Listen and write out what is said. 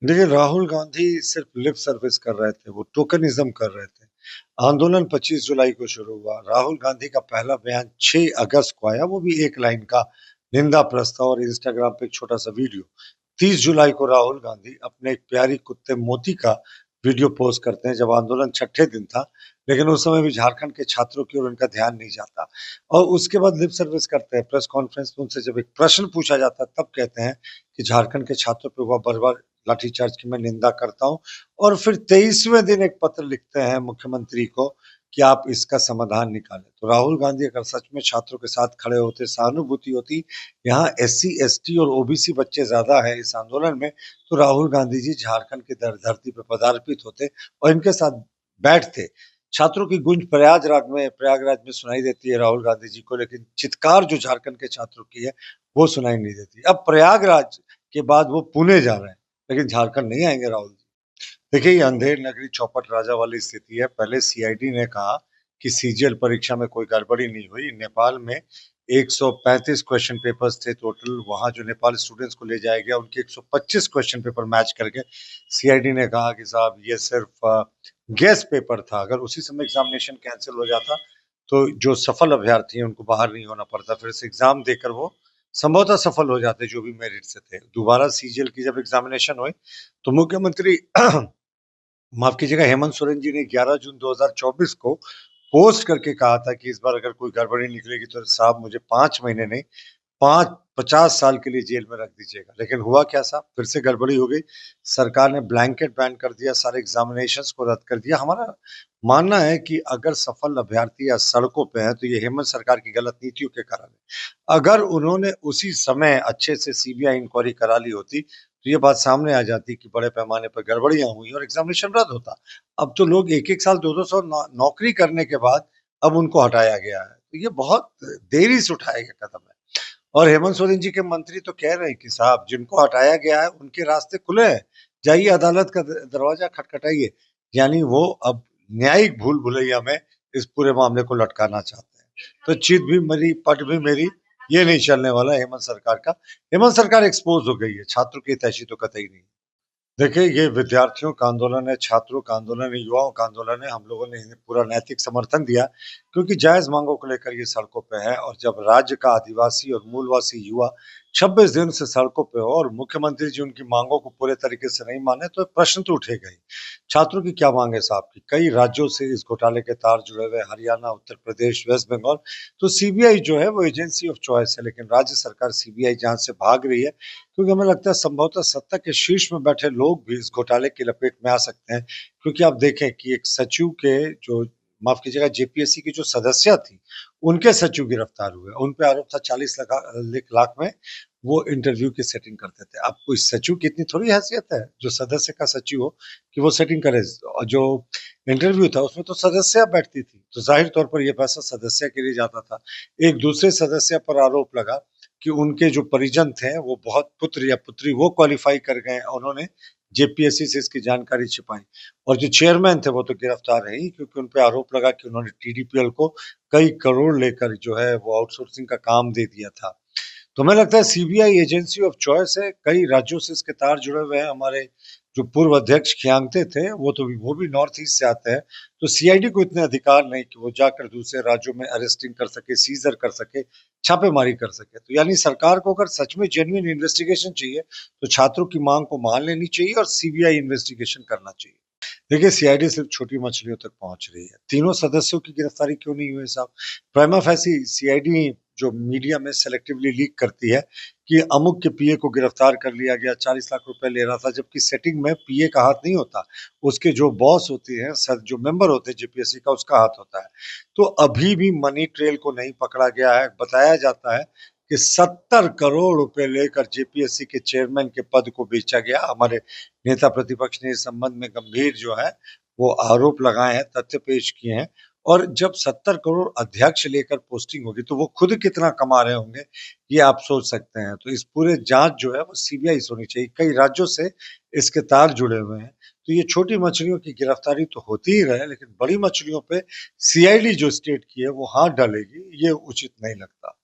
देखिए, राहुल गांधी सिर्फ lip service कर रहे थे, वो टोकनिज्म कर रहे थे। आंदोलन 25 जुलाई को शुरू हुआ। राहुल गांधी का पहला बयान 6 अगस्त को आया, वो भी एक लाइन का निंदा प्रस्ताव और इंस्टाग्राम पे एक छोटा सा वीडियो। 30 जुलाई को राहुल गांधी अपने एक प्यारी कुत्ते मोती का वीडियो पोस्ट करते हैं, जब आंदोलन छठे दिन था, लेकिन उस समय भी झारखंड के छात्रों की ओर उनका ध्यान नहीं जाता। और उसके बाद लिप सर्विस करते हैं। प्रेस कॉन्फ्रेंस में उनसे जब एक प्रश्न पूछा जाता है, तब कहते हैं कि झारखंड के छात्रों पर हुआ बर्बर लाठीचार्ज की मैं निंदा करता हूं। और फिर 23वें दिन एक पत्र लिखते हैं मुख्यमंत्री को कि आप इसका समाधान निकालें। तो राहुल गांधी अगर सच में छात्रों के साथ खड़े होते, सहानुभूति होती, यहाँ एससी एसटी और ओबीसी बच्चे ज्यादा है इस आंदोलन में, तो राहुल गांधी जी झारखंड की धरती पर पदार्पित होते और इनके साथ बैठते। छात्रों की गूंज प्रयागराज में सुनाई देती है राहुल गांधी जी को, लेकिन चित्कार जो झारखंड के छात्रों की है वो सुनाई नहीं देती। अब प्रयागराज के बाद वो पुणे जा रहे हैं, लेकिन झारखंड नहीं आएंगे राहुल जी। देखिए, ये अंधेर नगरी चौपट राजा वाली स्थिति है। पहले सीआईडी ने कहा कि सीजीएल परीक्षा में कोई गड़बड़ी नहीं हुई। नेपाल में 135 क्वेश्चन पेपर्स थे टोटल। वहां जो नेपाल स्टूडेंट्स को ले जाया गया, उनके 125 क्वेश्चन पेपर मैच करके सीआईडी ने कहा कि साहब ये सिर्फ गेस पेपर था। अगर उसी समय एग्जामिनेशन कैंसिल हो जाता तो जो सफल अभ्यर्थी हैं उनको बाहर नहीं होना पड़ता, फिर से एग्जाम देकर वो संभवतः सफल हो जाते जो भी मेरिट से थे। दोबारा सीजीएल की जब एग्जामिनेशन हुई तो मुख्यमंत्री माफ कीजिएगा, हेमंत सोरेन जी ने 11 जून 2024 को पोस्ट करके कहा था कि इस बार अगर कोई गड़बड़ी निकलेगी तो साहब मुझे 5 महीने नहीं, 50 साल के लिए जेल में रख दीजिएगा। लेकिन हुआ क्या साहब, फिर से गड़बड़ी हो गई। सरकार ने ब्लैंकेट बैन कर दिया, सारे एग्जामिनेशंस को रद्द कर दिया। हमारा मानना है कि अगर सफल अभ्यर्थी या सड़कों पे हैं तो ये हेमंत सरकार की गलत नीतियों के कारण है। अगर उन्होंने उसी समय अच्छे से सीबीआई इंक्वायरी करा ली होती तो ये बात सामने आ जाती कि बड़े पैमाने पर गड़बड़ियां हुई और एग्जामिनेशन रद्द होता। अब तो लोग एक एक साल दो दो साल नौकरी करने के बाद अब उनको हटाया गया है, तो ये बहुत देरी से उठाया गया कदम है। और हेमंत सोरेन जी के मंत्री तो कह रहे हैं कि साहब जिनको हटाया गया है उनके रास्ते खुले हैं, जाइए अदालत का दरवाजा खटखटाइए। यानी वो अब न्यायिक भूल भुलैया में इस पूरे मामले को लटकाना चाहते हैं। तो चित भी मेरी पट भी मेरी, ये नहीं चलने वाला हेमंत सरकार का। हेमंत सरकार एक्सपोज हो गई है, छात्रों की तैशी तो कतई नहीं। देखिए, ये विद्यार्थियों का आंदोलन है, छात्रों का आंदोलन है, युवाओं का आंदोलन है। हम लोगों ने इन्हें पूरा नैतिक समर्थन दिया, क्योंकि जायज मांगों को लेकर ये सड़कों पे है। और जब राज्य का आदिवासी और मूलवासी युवा 26 दिन से सड़कों पे हो और मुख्यमंत्री जी उनकी मांगों को पूरे तरीके से नहीं माने, तो प्रश्न तो उठेगा ही। छात्रों की क्या मांग है साहब की? कई राज्यों से इस घोटाले के तार जुड़े हुए, हरियाणा, उत्तर प्रदेश, वेस्ट बंगाल। तो सीबीआई जो है वो एजेंसी ऑफ चॉइस है, लेकिन राज्य सरकार सीबीआई जांच से भाग रही है, क्योंकि हमें लगता है संभवतः सत्ता के शीर्ष में बैठे लोग भी इस घोटाले की लपेट में आ सकते हैं। क्योंकि आप देखें कि एक सचिव के जो, माफ कीजिएगा, जेपीएससी की जो सदस्य थी, उनके सचिव गिरफ्तार हुए। उन पे आरोप था 40 लाख में वो इंटरव्यू की सेटिंग करते थे। अब कोई सचिव की इतनी थोड़ी हैसियत है जो सदस्य का सचिव हो कि वो सेटिंग करे। और जो इंटरव्यू था उसमें तो सदस्य बैठती थी, तो जाहिर तौर पर यह पैसा सदस्य के लिए जाता था। एक दूसरे सदस्य पर आरोप लगा कि उनके जो परिजन थे वो बहुत पुत्र या पुत्री वो क्वालिफाई कर गए, उन्होंने जेपीएससी से इसकी जानकारी छिपाई। और जो चेयरमैन थे वो तो गिरफ्तार है ही, क्योंकि उन पे आरोप लगा कि उन्होंने टीडीपीएल को कई करोड़ लेकर जो है वो आउटसोर्सिंग का काम दे दिया था। तो हमें लगता है सीबीआई एजेंसी ऑफ चॉइस है। कई राज्यों से इसके तार जुड़े हुए हैं। हमारे जो पूर्व अध्यक्ष खियांगते थे वो भी नॉर्थ ईस्ट से आते हैं। तो सीआईडी को इतने अधिकार नहीं कि वो जाकर दूसरे राज्यों में अरेस्टिंग कर सके, सीजर कर सके, छापेमारी कर सके। तो यानी सरकार को अगर सच में जेन्युइन इन्वेस्टिगेशन चाहिए तो छात्रों की मांग को मान लेनी चाहिए और सीबीआई इन्वेस्टिगेशन करना चाहिए। देखिए, सीआईडी सिर्फ छोटी मछलियों तक पहुंच रही है। तीनों सदस्यों की गिरफ्तारी क्यों नहीं हुई साहब? प्राइमा फैसी सीआईडी जो मीडिया में सेलेक्टिवली लीक करती है कि अमुक के पीए को गिरफ्तार कर लिया गया, 40 लाख रुपए ले रहा था, जबकि सेटिंग में पीए का हाथ नहीं होता, उसके जो बॉस होते हैं, सर जो मेंबर होते हैं जेपीएससी का, उसका हाथ होता है। तो अभी भी मनी ट्रेल को नहीं पकड़ा गया है। बताया जाता है कि 70 करोड़ रुपए लेकर जेपीएससी के चेयरमैन के पद को बेचा गया। हमारे नेता प्रतिपक्ष ने इस संबंध में गंभीर जो है वो आरोप लगाए हैं, तथ्य पेश किए हैं। और जब 70 करोड़ अध्यक्ष लेकर पोस्टिंग होगी तो वो खुद कितना कमा रहे होंगे, ये आप सोच सकते हैं। तो इस पूरे जांच जो है वो सीबीआई से होनी चाहिए। कई राज्यों से इसके तार जुड़े हुए हैं। तो ये छोटी मछलियों की गिरफ्तारी तो होती ही रहे, लेकिन बड़ी मछलियों पे सीआईडी जो स्टेट की है वो हाथ डालेगी, ये उचित नहीं लगता।